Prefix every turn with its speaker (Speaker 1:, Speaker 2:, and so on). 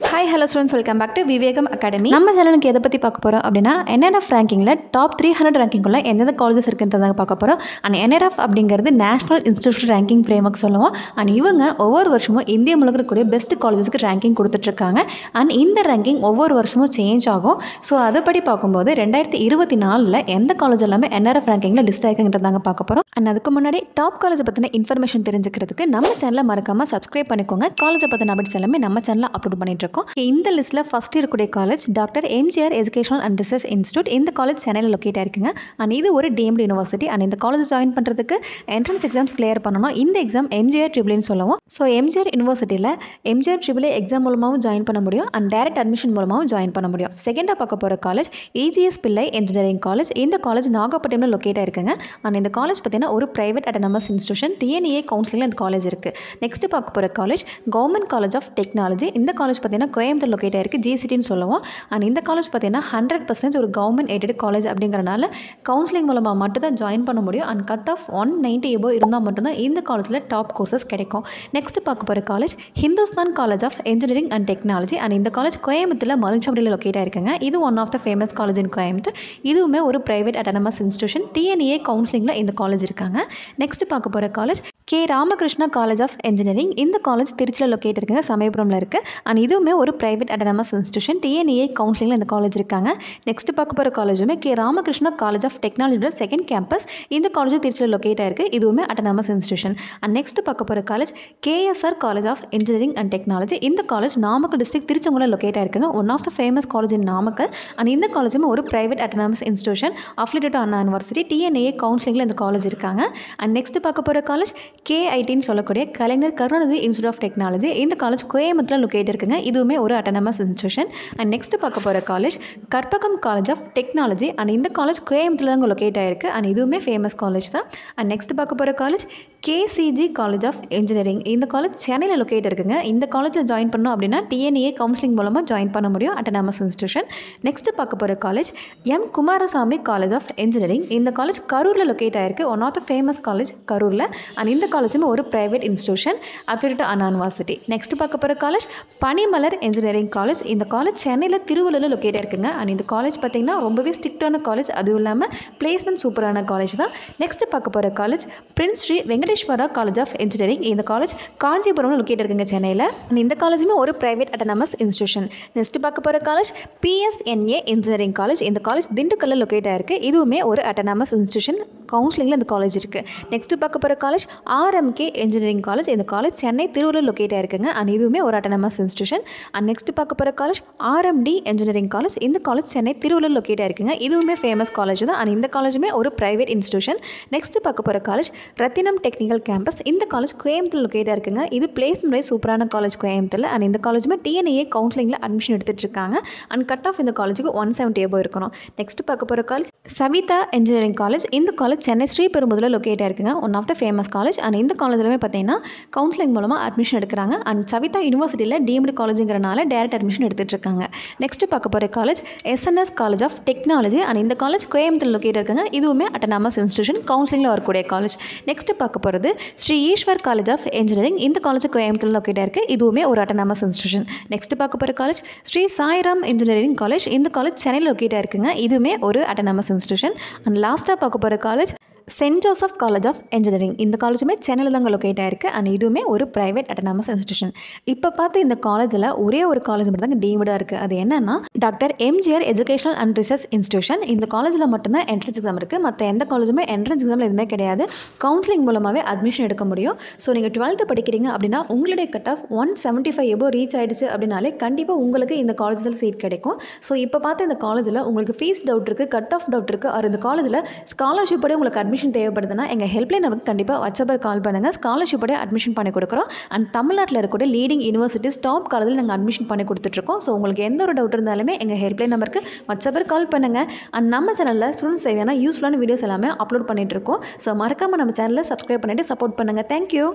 Speaker 1: Hi, hello students, welcome back to Vivegam Academy. நம்ம சேனலுக்கு எதை பற்றி பார்க்க போகிறோம் அப்படின்னா NRF ரேங்கிங்கில் டாப் 300 ரேங்கிங்குள்ள எந்தெந்த காலேஜஸ் இருக்குன்றதாக பார்க்க போகிறோம். அண்ட் NRF அப்படிங்கிறது நேஷனல் இன்ஸ்டிடியூட் ரேங்கிங் ஃப்ரேம்வொர்க் சொல்லுவோம். அண்ட் இவங்க ஒவ்வொரு வருஷமும் இந்திய முழுக்க இருக்கக்கூடிய பெஸ்ட் காலேஜஸ்க்கு ரேங்கிங் கொடுத்துட்ருக்காங்க. அண்ட் இந்த ரேங்கிங் ஒவ்வொரு வருஷமும் சேஞ்ச் ஆகும். ஸோ அதுபடி பார்க்கும்போது 2024 எந்த காலேஜ் எல்லாமே NRF ரேங்கிங்கில் லிஸ்ட் ஆகிருக்குன்றதாங்க பார்க்க போகிறோம். அண்ட் அதுக்கு முன்னாடி டாப் காலேஜை பற்றின இன்ஃபர்மேஷன் தெரிஞ்சுக்கிறதுக்கு நம்ம சேனலை மறக்காமல் சப்ஸ்கிரைப் பண்ணிக்கோங்க. காலேஜை பற்றின அப்டேட்ஸ் எல்லாமே நம்ம சேனலில் அப்லோட் பண்ணிட்டு இருக்கோம். இந்த லிஸ்ட்டில் ஃபர்ஸ்ட் இருக்கக்கூடிய college doctor MGR educational and research institute. இந்த காலேஜ் சென்னையில் லொக்கேட் ஆயிருக்குங்க. அண்ட் இது ஒரு டீம்டு யூனிவர்சிட்டி. அண்ட் இந்த காலேஜ் ஜாயின் பண்ணுறதுக்கு என்ட்ரன்ஸ் எக்ஸாம்ஸ் கிளியர் பண்ணணும். இந்த எக்ஸாம் எம்ஜிஆர் ட்ரிபிள்னு சொல்லுவோம். ஸோ எம்ஜிஆர் யூனிவர்சிட்டியில் எம்ஜிஆர் ட்ரிபிள் எக்ஸாம் மூலமாகவும் ஜாயின் பண்ண முடியும். அண்ட் டைரக்ட் அட்மிஷன் மூலமாகவும் ஜாயின் பண்ண முடியும். செகண்டாக பார்க்க போகிற காலேஜ் EGS பிள்ளை இன்ஜினியரிங் காலேஜ். இந்த காலேஜ் நாகப்பட்டினத்தில் லொக்கேட் ஆயிருக்குங்க. அண்ட் இந்த காலேஜ் பார்த்தீங்கன்னா ஒரு பிரைவேட் அட்டானமஸ் இன்ஸ்டியூஷன். TNA கவுன்சிலில் இந்த காலேஜ் இருக்குது. நெக்ஸ்ட் பார்க்க போகிற college government college of technology. இந்த காலேஜ் பார்த்தீங்கன்னா கோயம்புத்தூர் லொக்கேட் ஆயிருக்கு. GCTன்னு சொல்லுவோம். அண்ட் இந்த காலேஜ் பார்த்தீங்கன்னா 100% ஒரு கவர்மெண்ட் எய்டட் காலேஜ் அப்படிங்கிறனால கவுன்சிலிங் மூலமாக மட்டும் தான் ஜாயின் பண்ண முடியும். அண்ட் கட் ஆஃப் 190 எபோ இருந்தால் மட்டும்தான் இந்த காலேஜில் டாப் கோர்சஸ் கிடைக்கும். நெக்ஸ்ட் பார்க்க போகிற college Hindustan college of engineering and technology. And இந்த காலேஜ் கோயம்புத்தூரில் மலுமிச்சம்பட்டியில் லொக்கேட் ஆயிருக்குங்க. இது one of the famous college in Coimbatore. இதுவுமே ஒரு பிரைவேட் அட்டானமஸ் இன்ஸ்டியூஷன். TNA கவுன்சிலிங்கில் இந்த காலேஜ் இருக்காங்க. நெக்ஸ்ட் பார்க்க போகிற college K. Ramakrishna college of engineering. இந்த காலேஜ் திருச்சியில் லொக்கேட் இருக்குங்க, சமயபுரமில் இருக்குது. அண்ட் இதுவுமே ஒரு பிரைவேட் அட்டானமஸ் இன்ஸ்டியூஷன். TNA கவுன்சிலிங்கில் இந்த காலேஜ் இருக்காங்க. நெக்ஸ்ட் பார்க்க போகிற காலேஜுமே K. ராமகிருஷ்ணா காலேஜ் ஆஃப் டெக்னாலஜியோட செகண்ட் கேம்பஸ். இந்த காலேஜ் திருச்சியில் லொக்கேட் ஆயிருக்கு. இதுவுமே அட்டானமஸ் இன்ஸ்டியூஷன். அண்ட் நெக்ஸ்ட் பார்க்க போகிற college KSR college of engineering and technology. இந்த காலேஜ் நாமக்கல் டிஸ்ட்ரிக்ட் திருச்செங்கோலில் லொக்கேட் ஆயிருக்குங்க. One of the famous college in Namakkal. And இந்த காலேஜுமே ஒரு private autonomous institution affiliated Anna university. TNA கவுன்சிலிங்கில் இந்த காலேஜ் இருக்காங்க. அண்ட் நெக்ஸ்ட் பார்க்க போகிற காலேஜ் KITன்னு சொல்லக்கூடிய Kalaignar Karunanidhi institute of technology. இந்த காலேஜ் கோயம்புத்தூரில் லொக்கேட் இருக்குங்க. இதுவுமே ஒரு அட்டானமஸ் இன்ஸ்டியூஷன். அண்ட் நெக்ஸ்ட் பார்க்க போகிற college Karpagam college of technology. And இந்த காலேஜ் கோயம்புத்தூரில் தான் லொக்கேட் ஆயிருக்கு. அண்ட் இதுவுமே ஃபேமஸ் காலேஜ் தான். அண்ட் நெக்ஸ்ட் பார்க்க போகிற college KCG college of engineering. இந்த காலேஜ் சென்னையில் லொக்கேட் இருக்குங்க. இந்த காலேஜில் ஜாயின் பண்ணோம் அப்படின்னா TNA கவுன்சிலிங் மூலமாக ஜாயின் பண்ண முடியும். Autonomous institution. நெக்ஸ்ட் பார்க்க போகிற college M. Kumarasamy college of engineering. இந்த காலேஜ் கரூரில் லொக்கேட் ஆயிருக்கு. One of the famous college கரூரில். அண்ட் இந்த காலேஜுமே ஒரு private institution affiliated Anna university. Next பார்க்க போகிற காலேஜ் பனிமலர் இன்ஜினியரிங் காலேஜ். இந்த காலேஜ் சென்னையில் திருவள்ளூரில் லொக்கேட் இருக்குங்க. அண்ட் இந்த காலேஜ் பார்த்தீங்கன்னா ரொம்பவே ஸ்ட்ரிக்டான காலேஜ். அதுவும் இல்லாமல் பிளேஸ்மெண்ட் சூப்பரான காலேஜ் தான். நெக்ஸ்ட் பார்க்க போகிற college prince Sri Venkateswara college of engineering. இந்த காலேஜ் காஞ்சிபுரம்ல லொக்கேட் இருக்குங்க சென்னையில். அண்ட் இந்த காலேஜுமே ஒரு பிரைவேட் அட்டானமஸ் இன்ஸ்டியூஷன். நெக்ஸ்ட் பார்க்க போகிற காலேஜ் PSNA இன்ஜினியரிங் காலேஜ். இந்த காலேஜ் திண்டுக்கல்லில் லொக்கேட் ஆயிருக்கு. இதுவுமே ஒரு அட்டானமஸ் இன்ஸ்டியூஷன். கவுன்சிலிங்கில் இந்த காலேஜ் இருக்குது. நெக்ஸ்ட் பார்க்க போகிற காலேஜ் RMK இன்ஜினியரிங் காலேஜ். இந்த காலேஜ் சென்னை திருவள்ளூர் லொக்கேட் ஆயிருக்குங்க. அண்ட் இதுவுமே ஒரு அட்டானமஸ் இன்ஸ்டியூஷன். அண்ட் நெக்ஸ்ட் பார்க்க போகிற காலேஜ் RMD இன்ஜினியரிங் காலேஜ். இந்த காலேஜ் சென்னை திருவள்ளூர் லொக்கேட் ஆயிருக்குங்க. இதுவுமே ஃபேமஸ் காலேஜ் தான். அண்ட் இந்த காலேஜுமே ஒரு பிரைவேட் இன்ஸ்டியூஷன். நெக்ஸ்ட் பார்க்க போகிற காலேஜ் ரத்தினம் டெக்னிக்கல் கேம்பஸ். இந்த காலேஜ் கோயம்புத்தூர் லொக்கேட் இருக்குங்க. இது பிளேஸ்மெண்ட் சூப்பரான காலேஜ் கோயம்புத்தூரில். அண்ட் இந்த காலேஜுமே TNA கவுன்சிலிங்கில் அட்மிஷன் எடுத்துகிட்டு இருக்காங்க. அண்ட் கட் ஆஃப் இந்த காலேஜுக்கு 170 எபோ இருக்கணும். நெக்ஸ்ட் பார்க்க போகிற காலேஜ் சவிதா இன்ஜினியரிங் காலேஜ். இந்த காலேஜ் சென்னை ஸ்ரீபெரும்புதூரில் லொக்கேட் ஆயிருக்குங்க. One of the famous college. And இந்த காலேஜிலுமே பார்த்தீங்கன்னா கவுன்சிலிங் மூலமாக அட்மிஷன் எடுக்கிறாங்க. அண்ட் சவிதா யூனிவர்சிட்டியில் டீம்டு காலேஜுங்கிறனால டேரக்ட் அட்மிஷன் எடுத்துகிட்டு இருக்காங்க. நெக்ஸ்ட் பார்க்க போகிற college SNS college of technology. And இந்த காலேஜ் கோயம்புத்தூர் லொக்கேட் இருக்குங்க. இதுவுமே அட்டானமஸ் இன்ஸ்டியூஷன். கவுன்சிலிங்கில் வரக்கூடிய காலேஜ். நெக்ஸ்ட் பார்க்க போகிறது Sri Eshwar college of engineering. இந்த காலேஜ் கோயம்புத்தூர் லொக்கேட் ஆயிருக்கு. இதுவுமே ஒரு அட்டானமஸ் இன்ஸ்டியூஷன். நெக்ஸ்ட் பார்க்க போகிற college Sri Sairam engineering college. இந்த காலேஜ் சென்னையில் லொக்கேட் ஆயிருக்குங்க. இதுவுமே ஒரு அட்டானமஸ் இன்ஸ்டியூஷன். அண்ட் லாஸ்ட்டாக பார்க்க போகிற college saint Joseph college of engineering. இந்த காலேஜுமே சென்னையில் தாங்க லொக்கேட் ஆயிருக்கு. அண்ட் இதுவுமே ஒரு பிரைவேட் அட்டானமஸ் இன்ஸ்டியூஷன். இப்போ பார்த்து இந்த காலேஜில் ஒரே ஒரு காலேஜ் மட்டும் தாங்க டீம்டாக இருக்குது. அது என்னன்னா doctor MGR educational and research institution. இந்த காலேஜில் மட்டும்தான் என்ட்ரன்ஸ் எக்ஸாம் இருக்குது. மற்ற எந்த காலேஜுமே என்ட்ரன்ஸ் எக்ஸாமில் எதுவுமே கிடையாது. கவுன்சிலிங் மூலமாகவே அட்மிஷன் எடுக்க முடியும். ஸோ நீங்கள் 12th படிக்கிறீங்க அப்படின்னா உங்களுடைய கட் ஆஃப் 175 எபோ ரீச் ஆகிடுச்சு அப்படின்னாலே கண்டிப்பாக உங்களுக்கு இந்த காலேஜில் சீட் கிடைக்கும். ஸோ இப்போ பார்த்து இந்த காலேஜில் உங்களுக்கு ஃபீஸ் டவுட் இருக்குது, கட் ஆஃப் டவுட் இருக்குது, அது இந்த காலேஜில் ஸ்காலர்ஷிப் படி உங்களுக்கு அட்மிஷன் தேவைப்படுதுன்னா எங்கள் ஹெல்ப்லைன் நம்பருக்கு கண்டிப்பாக வாட்ஸ்அப்பில் கால் பண்ணுங்கள். ஸ்காலர்ஷிப்போட அட்மிஷன் பண்ணி கொடுக்குறோம். அண்ட் தமிழ்நாட்டில் இருக்கக்கூடிய லீடிங் யூனிவர்சிட்டிஸ் டாப் காலேஜில் நாங்கள் அட்மிஷன் பண்ணி கொடுத்துட்ருக்கோம். ஸோ உங்களுக்கு எந்த ஒரு டவுட் இருந்தாலுமே எங்கள் ஹெல்ப்லைன் நம்பருக்கு வாட்ஸ்அப்பில் கால் பண்ணுங்கள். அண்ட் நம்ம சேனலில் ஸ்டூடெண்ட்ஸ் தேவையான யூஸ்ஃபுல்லான வீடியோஸ் எல்லாமே அப்லோட் பண்ணிகிட்ருக்கோம். ஸோ மறக்காமல் நம்ம சேனலில் சப்ஸ்கிரைப் பண்ணிவிட்டு சப்போர்ட் பண்ணுங்கள். தேங்க்யூ.